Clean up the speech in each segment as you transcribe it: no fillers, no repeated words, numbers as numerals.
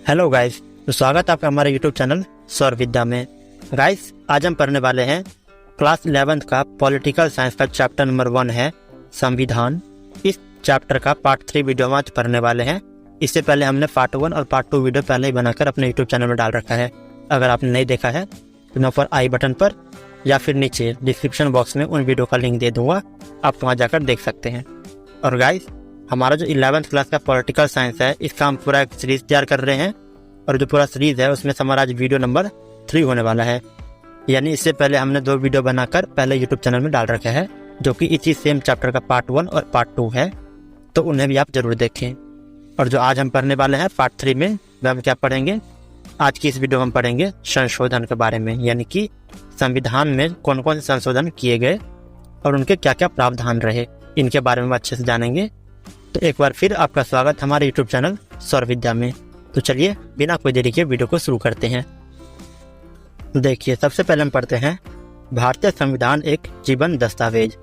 Hello guys, तो स्वागत है आपका हमारे यूट्यूब चैनल सौर विद्या में। गाइस, आज हम पढ़ने वाले हैं क्लास 11th का पॉलिटिकल साइंस का चैप्टर नंबर 1 है संविधान। इस चैप्टर का पार्ट 3 वीडियो हम आज पढ़ने वाले हैं। इससे पहले हमने पार्ट 1 और पार्ट 2 वीडियो पहले ही बनाकर अपने यूट्यूब चैनल में डाल रखा है। अगर आपने नहीं देखा है तो मैं ऊपर आई बटन पर या फिर नीचे डिस्क्रिप्शन बॉक्स में उन वीडियो का लिंक दे दूंगा, आप वहाँ जाकर देख सकते हैं। और गाइस, हमारा जो 11th क्लास का पॉलिटिकल साइंस है, इसका हम पूरा एक सीरीज तैयार कर रहे हैं और जो पूरा सीरीज है उसमें हमारा आज वीडियो नंबर 3 होने वाला है। यानी इससे पहले हमने 2 वीडियो बनाकर पहले यूट्यूब चैनल में डाल रखा है, जो कि इसी सेम चैप्टर का पार्ट 1 और पार्ट 2 है, तो उन्हें भी आप जरूर देखें। और जो आज हम पढ़ने वाले हैं पार्ट 3 में, वह हम क्या पढ़ेंगे? आज की इस वीडियो में हम पढ़ेंगे संशोधन के बारे में, यानी कि संविधान में कौन कौन से संशोधन किए गए और उनके क्या क्या प्रावधान रहे, इनके बारे में अच्छे से जानेंगे। तो एक बार फिर आपका स्वागत हमारे यूट्यूब चैनल सौर विद्या में। तो चलिए बिना कोई देरी के वीडियो को शुरू करते हैं। देखिए, सबसे पहले हम पढ़ते हैं भारतीय संविधान एक जीवन दस्तावेज,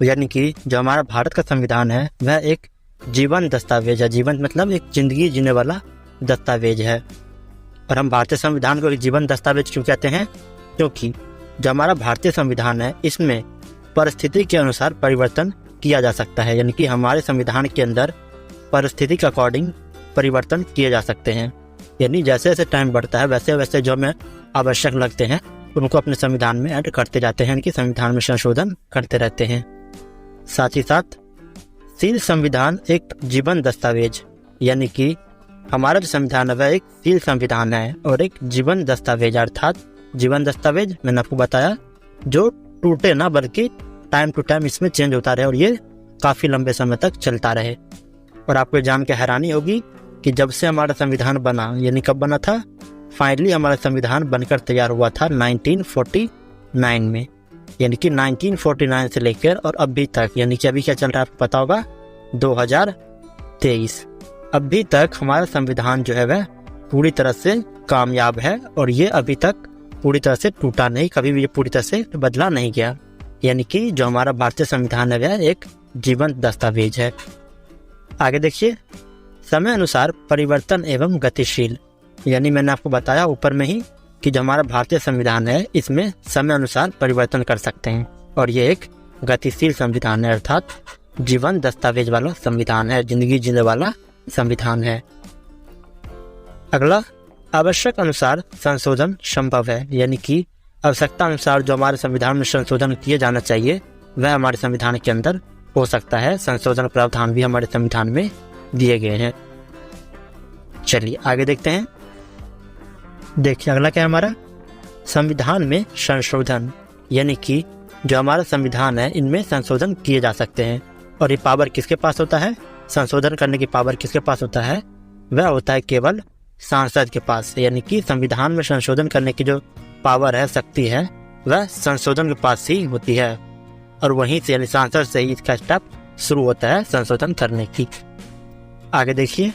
यानी कि जो हमारा भारत का संविधान है वह एक जीवन दस्तावेज है। जीवन मतलब एक जिंदगी जीने वाला दस्तावेज है। और हम भारतीय संविधान को एक जीवन दस्तावेज क्यों कहते हैं? क्योंकि जो हमारा भारतीय संविधान है इसमें परिस्थिति के अनुसार परिवर्तन किया जा सकता है, यानी कि हमारे संविधान के अंदर परिस्थिति के अकॉर्डिंग परिवर्तन किए जा सकते हैं। यानी जैसे जैसे टाइम बढ़ता है वैसे वैसे जो हमें आवश्यक लगते हैं उनको अपने संविधान में ऐड करते जाते हैं, यानी कि संविधान में संशोधन करते रहते हैं। साथ ही साथ सील संविधान एक जीवन दस्तावेज, यानी कि हमारा जो संविधान है वह एक सील संविधान है और एक जीवन दस्तावेज, अर्थात जीवन दस्तावेज मैंने आपको बताया जो टूटे ना, बल्कि टाइम टू टाइम इसमें चेंज होता रहे और ये काफ़ी लंबे समय तक चलता रहे। और आपको जान के हैरानी होगी कि जब से हमारा संविधान बना, यानी कब बना था, फाइनली हमारा संविधान बनकर तैयार हुआ था 1949 में, यानी कि 1949 से लेकर और अभी तक, यानी कि अभी क्या चल रहा है आपको पता होगा, 2023 अभी तक हमारा संविधान जो है वह पूरी तरह से कामयाब है और ये अभी तक पूरी तरह से टूटा नहीं, कभी भी ये पूरी तरह से बदला नहीं गया। यानी कि जो हमारा भारतीय संविधान है वह एक जीवंत दस्तावेज है। आगे देखिए, समय अनुसार परिवर्तन एवं गतिशील, यानी मैंने आपको बताया ऊपर में ही कि जो हमारा भारतीय संविधान है इसमें समय अनुसार परिवर्तन कर सकते हैं और ये एक गतिशील संविधान है, अर्थात जीवन दस्तावेज वाला संविधान है, जिंदगी जीने वाला संविधान है। अगला, आवश्यक अनुसार संशोधन संभव है, यानी कि आवश्यकता अनुसार जो हमारे संविधान में संशोधन किए जाना चाहिए वह हमारे संविधान के अंदर हो सकता है। संशोधन प्रावधान भी हमारे संविधान में दिए गए हैं। चलिए आगे देखते हैं। देखिए अगला क्या है हमारा, संविधान में संशोधन, यानी कि जो हमारा संविधान है इनमें संशोधन किए जा सकते हैं। और ये पावर किसके पास होता है? संशोधन करने की पावर किसके पास होता है? वह होता है केवल सांसद के पास, यानी कि संविधान में संशोधन करने की जो पावर है, शक्ति है, वह संशोधन के पास ही होती है और वहीं से, यानी सांसद से ही इसका स्टेप शुरू होता है संशोधन करने की। आगे देखिए,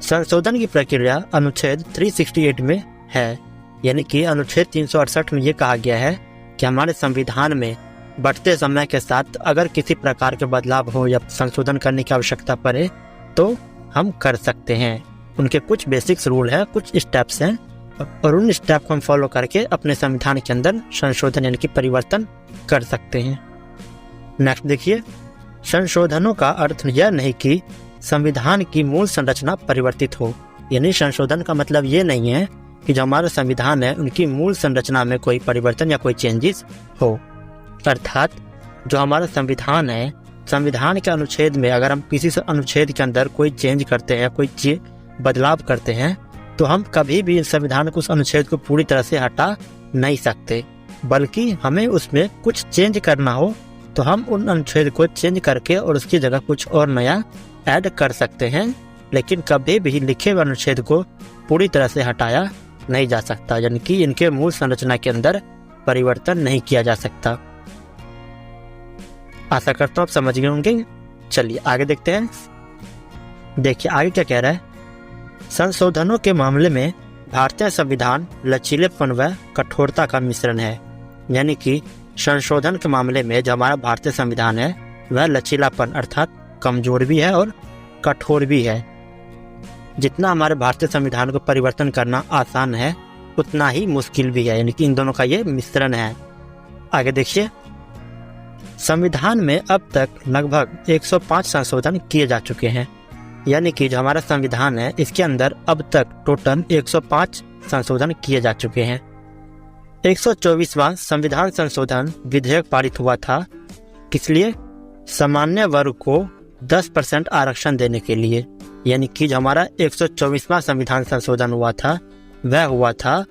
संशोधन की प्रक्रिया अनुच्छेद 368 में है, यानी कि अनुच्छेद 368 में ये कहा गया है कि हमारे संविधान में बढ़ते समय के साथ अगर किसी प्रकार के बदलाव हो या संशोधन करने की आवश्यकता पड़े तो हम कर सकते हैं। उनके कुछ बेसिक्स रूल है, कुछ स्टेप्स हैं और उन स्टेप को हम फॉलो करके अपने संविधान के अंदर संशोधन यानी कि परिवर्तन कर सकते हैं। नेक्स्ट देखिए, संशोधनों का अर्थ यह नहीं कि संविधान की मूल संरचना परिवर्तित हो, यानी संशोधन का मतलब ये नहीं है कि जो हमारा संविधान है उनकी मूल संरचना में कोई परिवर्तन या कोई चेंजेस हो। अर्थात जो हमारा संविधान है, संविधान के अनुच्छेद में अगर हम किसी अनुच्छेद के अंदर कोई चेंज करते हैं, कोई बदलाव करते हैं, तो हम कभी भी संविधान को, उस अनुच्छेद को पूरी तरह से हटा नहीं सकते, बल्कि हमें उसमें कुछ चेंज करना हो तो हम उन अनुच्छेद को चेंज करके और उसकी जगह कुछ और नया ऐड कर सकते हैं। लेकिन कभी भी लिखे हुए अनुच्छेद को पूरी तरह से हटाया नहीं जा सकता, यानी कि इनके मूल संरचना के अंदर परिवर्तन नहीं किया जा सकता। आशा करता हूँ आप समझ गए होंगे। चलिए आगे देखते हैं। देखिए आगे क्या कह रहा है, संशोधनों के मामले में भारतीय संविधान लचीलेपन व कठोरता का मिश्रण है, यानी कि संशोधन के मामले में जो हमारा भारतीय संविधान है वह लचीलापन अर्थात कमजोर भी है और कठोर भी है। जितना हमारे भारतीय संविधान को परिवर्तन करना आसान है उतना ही मुश्किल भी है, यानी कि इन दोनों का ये मिश्रण है। आगे देखिए, संविधान में अब तक लगभग 105 संशोधन किए जा चुके हैं, यानी कि जो हमारा संविधान है इसके अंदर अब तक टोटल 105 संशोधन किए जा चुके हैं। 124वां संविधान संशोधन विधेयक पारित हुआ था, किस लिए? सामान्य वर्ग को 10% आरक्षण देने के लिए। यानी कि जो हमारा 124वां संविधान संशोधन हुआ था वह हुआ था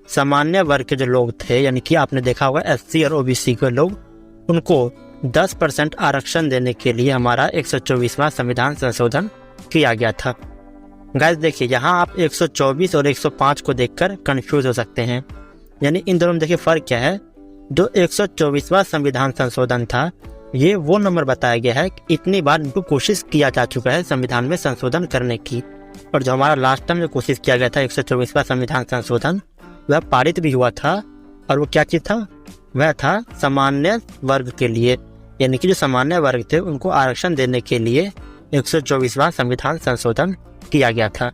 सामान्य वर्ग के जो लोग थे, यानी कि आपने देखा होगा SC और OBC के लोग, उनको 10% आरक्षण देने के लिए हमारा 124वां संविधान संशोधन किया गया था। गाइस देखिए, यहाँ आप 124 और 105 को देखकर कंफ्यूज हो सकते हैं, यानी इन दोनों में देखिए फ़र्क क्या है। जो 124वां संविधान संशोधन था ये वो नंबर बताया गया है कि इतनी बार इनको कोशिश किया जा चुका है संविधान में संशोधन करने की, और जो हमारा लास्ट टाइम जो कोशिश किया गया था 124वां संविधान संशोधन वह पारित भी हुआ था, और वो क्या चीज़ था? वह था सामान्य वर्ग के लिए, यानी कि जो सामान्य वर्ग थे उनको आरक्षण देने के लिए 124वां संविधान संशोधन किया गया था।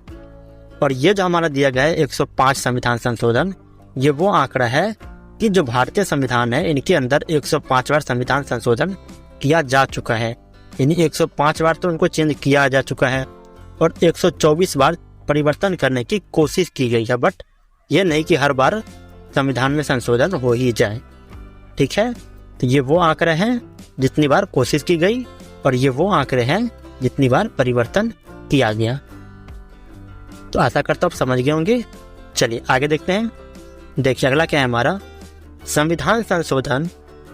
और ये जो हमारा दिया गया है 105 संविधान संशोधन, ये वो आंकड़ा है कि जो भारतीय संविधान है इनके अंदर 105 बार संविधान संशोधन किया जा चुका है, यानी 105 बार तो उनको चेंज किया जा चुका है और 124 बार परिवर्तन करने की कोशिश की गई है, बट ये नहीं कि हर बार संविधान में संशोधन हो ही जाए। ठीक है, तो ये वो आंकड़े हैं जितनी बार कोशिश की गई और ये वो आंकड़े हैं जितनी बार परिवर्तन किया गया। तो आशा करता हूँ आप समझ गए होंगे। चलिए आगे देखते हैं। देखिए अगला क्या है हमारा, संविधान संशोधन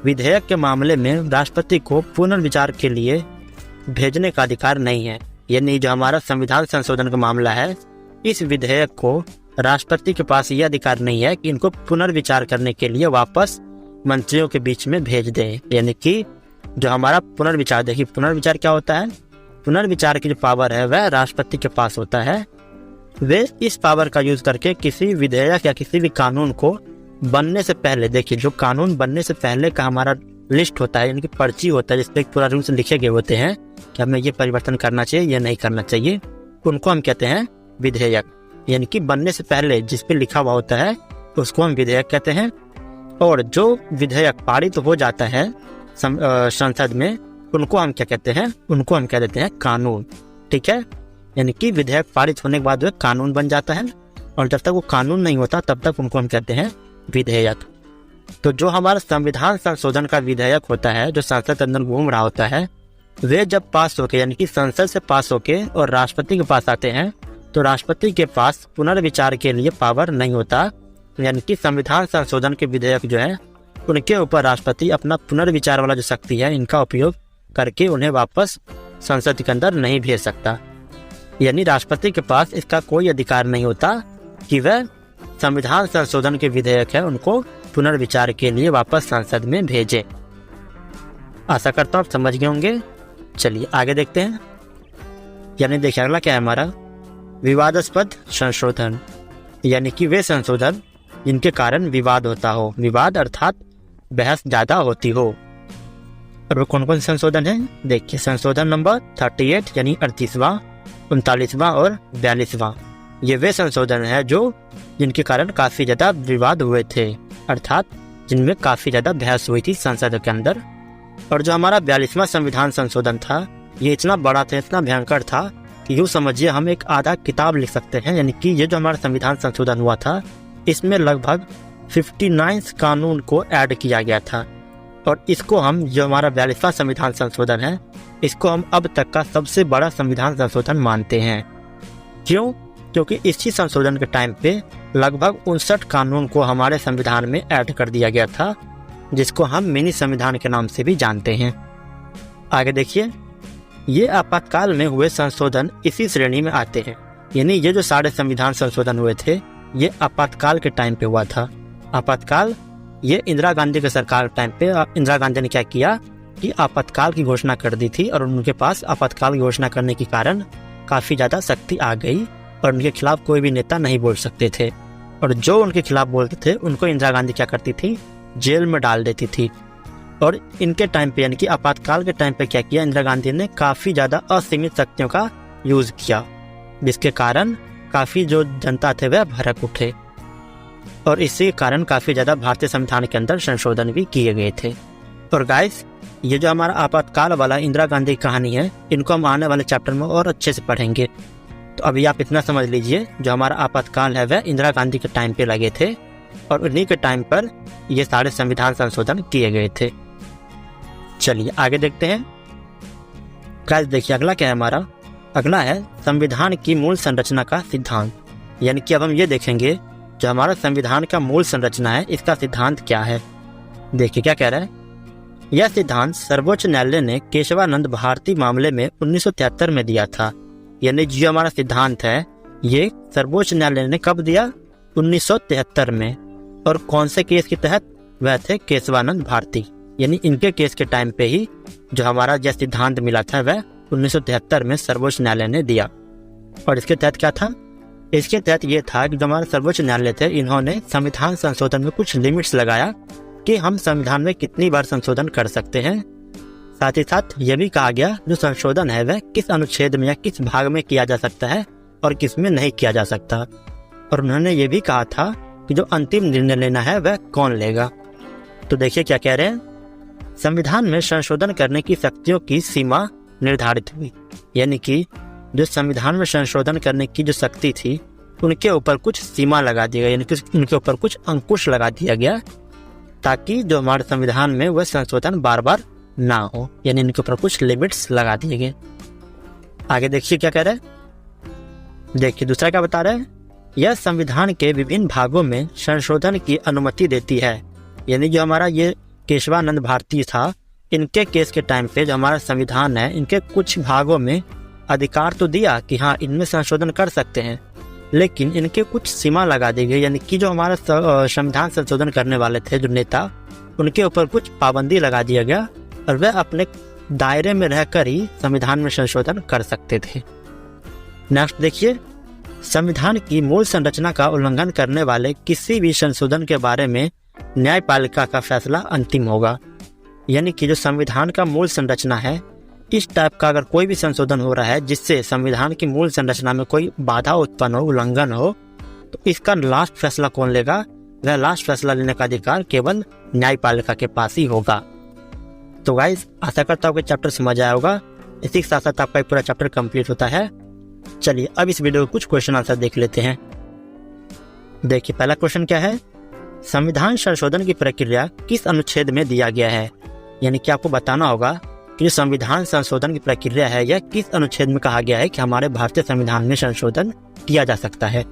विधेयक के मामले में राष्ट्रपति को पुनर्विचार के लिए भेजने का अधिकार नहीं है। यानी जो हमारा संविधान संशोधन का मामला है, इस विधेयक को राष्ट्रपति के पास यह अधिकार नहीं है कि इनको पुनर्विचार करने के लिए वापस मंत्रियों के बीच में भेज दें। यानी कि जो हमारा पुनर्विचार, देखिए पुनर्विचार क्या होता है, पुनर्विचार की जो पावर है वह राष्ट्रपति के पास होता है। वे इस पावर का यूज करके किसी विधेयक या किसी भी कानून को बनने से पहले, देखिए जो कानून बनने से पहले का हमारा लिस्ट होता है, यानी कि पर्ची होता है जिसपे पूरा रूल्स लिखे गए होते हैं कि हमें ये परिवर्तन करना चाहिए या नहीं करना चाहिए, उनको हम कहते हैं विधेयक। यानी कि बनने से पहले जिसपे लिखा हुआ होता है उसको हम विधेयक कहते हैं। और जो विधेयक पारित हो जाता है संसद में, उनको हम क्या कहते हैं, उनको हम कह देते हैं कानून। ठीक है, यानी कि विधेयक पारित होने के बाद वह कानून बन जाता है, और जब तक वो कानून नहीं होता तब तक उनको हम कहते हैं विधेयक। तो जो हमारा संविधान संशोधन का विधेयक होता है जो संसद के अंदर घूम रहा होता है, वे जब पास होके, यानी कि संसद से पास होके और राष्ट्रपति के पास आते हैं, तो राष्ट्रपति के पास पुनर्विचार के लिए पावर नहीं होता। यानी कि संविधान संशोधन के विधेयक जो है उनके ऊपर राष्ट्रपति अपना पुनर्विचार वाला जो शक्ति है इनका उपयोग करके उन्हें वापस संसद के अंदर नहीं भेज सकता। यानी राष्ट्रपति के पास इसका कोई अधिकार नहीं होता कि वह संविधान संशोधन के विधेयक है उनको पुनर्विचार के लिए वापस संसद में भेजे। आशा करता हूँ आप समझ गए होंगे। चलिए आगे देखते हैं। यानी देखिए अगला क्या है हमारा, विवादास्पद संशोधन, यानी कि वे संशोधन जिनके कारण विवाद होता हो। विवाद अर्थात बहस ज्यादा होती हो। और वो कौन कौन से संशोधन है, देखिए संशोधन नंबर 38 यानी 38वां, 39वां और 42वां, ये वे संशोधन है जो जिनके कारण काफी ज्यादा विवाद हुए थे, अर्थात जिनमें काफी ज्यादा बहस हुई थी संसद के अंदर। और जो हमारा 42वां संविधान संशोधन था ये इतना बड़ा था, इतना भयंकर था कि यूँ समझिए हम एक आधा किताब लिख सकते हैं। यानी कि ये जो हमारा संविधान संशोधन हुआ था इसमें लगभग 59 कानून को ऐड किया गया था। और इसको हम, जो हमारा 42वां संविधान संशोधन है, इसको हम अब तक का सबसे बड़ा संविधान संशोधन मानते हैं। क्यों? क्योंकि इसी संशोधन के टाइम पे लगभग 59 कानून को हमारे संविधान में ऐड कर दिया गया था, जिसको हम मिनी संविधान के नाम से भी जानते हैं। आगे देखिए, ये आपातकाल में हुए संशोधन इसी श्रेणी में आते हैं। यानी ये जो सारे संविधान संशोधन हुए थे ये आपातकाल के टाइम पे हुआ था। आपातकाल ये इंदिरा गांधी के सरकार टाइम पे इंदिरा गांधी ने क्या किया कि आपातकाल की घोषणा कर दी थी, और उनके पास आपातकाल की घोषणा करने के कारण काफी ज्यादा शक्ति आ गई और उनके खिलाफ कोई भी नेता नहीं बोल सकते थे। और जो उनके खिलाफ बोलते थे उनको इंदिरा गांधी क्या करती थी, जेल में डाल देती थी। और इनके टाइम पे, यानी कि आपातकाल के टाइम पे क्या किया, इंदिरा गांधी ने काफी ज्यादा असीमित शक्तियों का यूज किया। जिसके कारण काफ़ी जो जनता थे वह भड़क उठे और इसी कारण काफ़ी ज़्यादा भारतीय संविधान के अंदर संशोधन भी किए गए थे। और गाइस, ये जो हमारा आपातकाल वाला इंदिरा गांधी की कहानी है, इनको हम आने वाले चैप्टर में और अच्छे से पढ़ेंगे। तो अभी आप इतना समझ लीजिए, जो हमारा आपातकाल है वह इंदिरा गांधी के टाइम पे लगे थे और उन्हीं के टाइम पर ये सारे संविधान संशोधन किए गए थे। चलिए आगे देखते हैं। गाइस देखिए, अगला क्या है हमारा, अगला है संविधान की मूल संरचना का सिद्धांत। यानी कि अब हम ये देखेंगे जो हमारा संविधान का मूल संरचना है, इसका सिद्धांत क्या है। देखिए क्या कह रहा है, यह सिद्धांत सर्वोच्च न्यायालय ने केशवानंद भारती मामले में 1973 में दिया था। यानी जो हमारा सिद्धांत है ये सर्वोच्च न्यायालय ने कब दिया, 1973 में। और कौन से केस के तहत, वह थे केशवानंद भारती। यानी इनके केस के टाइम पे ही जो हमारा यह सिद्धांत मिला था वह 1973 में सर्वोच्च न्यायालय ने दिया। और इसके तहत क्या था, इसके तहत ये था कि जो हमारे सर्वोच्च न्यायालय थे, इन्होंने संविधान संशोधन में कुछ लिमिट्स लगाया कि हम संविधान में कितनी बार संशोधन कर सकते हैं। साथ ही साथ ये भी कहा गया जो संशोधन है वह किस अनुच्छेद में या किस भाग में किया जा सकता है और किस में नहीं किया जा सकता। और उन्होंने ये भी कहा था कि जो अंतिम निर्णय लेना है वह कौन लेगा। तो देखिए क्या कह रहे हैं, संविधान में संशोधन करने की शक्तियों की सीमा निर्धारित हुई। यानी कि जो संविधान में संशोधन करने की जो शक्ति थी उनके ऊपर कुछ सीमा लगा दी गई, यानी कि उनके ऊपर कुछ अंकुश लगा दिया गया ताकि जो हमारे संविधान में वह संशोधन बार बार ना हो। यानी इनके ऊपर कुछ लिमिट्स लगा दिए गए। आगे देखिए क्या कह रहे हैं, देखिए दूसरा क्या बता रहे हैं, यह संविधान के विभिन्न भागों में संशोधन की अनुमति देती है। यानी जो हमारा ये केशवानंद भारती था, इनके केस के टाइम पे जो हमारा संविधान है, इनके कुछ भागों में अधिकार तो दिया कि हाँ इनमें संशोधन कर सकते हैं, लेकिन इनके कुछ सीमा लगा दी गई। यानी कि जो हमारा संविधान संशोधन करने वाले थे जो नेता, उनके ऊपर कुछ पाबंदी लगा दिया गया और वह अपने दायरे में रहकर ही संविधान में संशोधन कर सकते थे। नेक्स्ट देखिए, संविधान की मूल संरचना का उल्लंघन करने वाले किसी भी संशोधन के बारे में न्यायपालिका का फैसला अंतिम होगा। यानी कि जो संविधान का मूल संरचना है, इस टाइप का अगर कोई भी संशोधन हो रहा है जिससे संविधान की मूल संरचना में कोई बाधा उत्पन्न हो, उल्लंघन हो, तो इसका लास्ट फैसला कौन लेगा, वह लास्ट फैसला लेने का अधिकार केवल न्यायपालिका के पास ही होगा। तो गाइस, आशा करता हूँ कि चैप्टर समझ आया होगा। इसी के साथ साथ आपका पूरा चैप्टर कंप्लीट होता है। चलिए अब इस वीडियो में कुछ क्वेश्चन आंसर देख लेते हैं। देखिए पहला क्वेश्चन क्या है, संविधान संशोधन की प्रक्रिया किस अनुच्छेद में दिया गया है। यानी कि आपको बताना होगा कि जो संविधान संशोधन की प्रक्रिया है यह किस अनुच्छेद में कहा गया है कि हमारे भारतीय संविधान में संशोधन किया जा सकता है।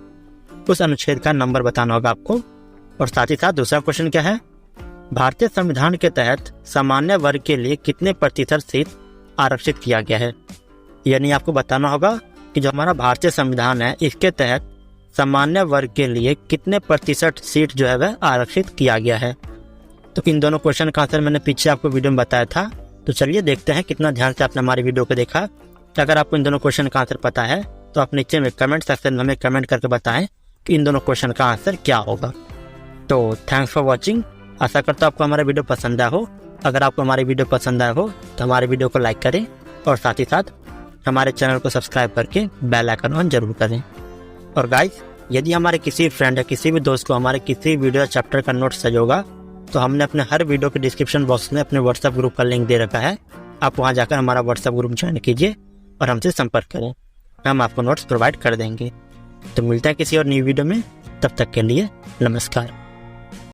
उस अनुच्छेद का नंबर बताना होगा आपको। और साथ ही साथ दूसरा क्वेश्चन क्या है, भारतीय संविधान के तहत सामान्य वर्ग के लिए कितने प्रतिशत सीट आरक्षित किया गया है। यानी आपको बताना होगा कि जो हमारा भारतीय संविधान है इसके तहत सामान्य वर्ग के लिए कितने प्रतिशत सीट जो है वह आरक्षित किया गया है। तो इन दोनों क्वेश्चन का आंसर मैंने पीछे आपको वीडियो में बताया था। तो चलिए देखते हैं कितना ध्यान से आपने हमारी वीडियो को देखा। अगर आपको इन दोनों क्वेश्चन का आंसर पता है तो आप नीचे में कमेंट सेक्शन में हमें कमेंट करके बताएं कि इन दोनों क्वेश्चन का आंसर क्या होगा। तो थैंक्स फॉर वॉचिंग। आशा करता हूँ आपको हमारा वीडियो पसंद आया हो। अगर आपको हमारी वीडियो पसंद आया हो तो हमारे वीडियो को लाइक करें और साथ ही साथ हमारे चैनल को सब्सक्राइब करके बेल आइकन ऑन जरूर करें। और गाइस, यदि हमारे किसी फ्रेंड या किसी भी दोस्त को हमारे किसी वीडियो चैप्टर का नोट चाहिए होगा तो हमने अपने हर वीडियो के डिस्क्रिप्शन बॉक्स में अपने व्हाट्सएप ग्रुप का लिंक दे रखा है। आप वहां जाकर हमारा व्हाट्सएप ग्रुप ज्वाइन कीजिए और हमसे संपर्क करें, हम आपको नोट्स प्रोवाइड कर देंगे। तो मिलते हैं किसी और न्यू वीडियो में, तब तक के लिए नमस्कार।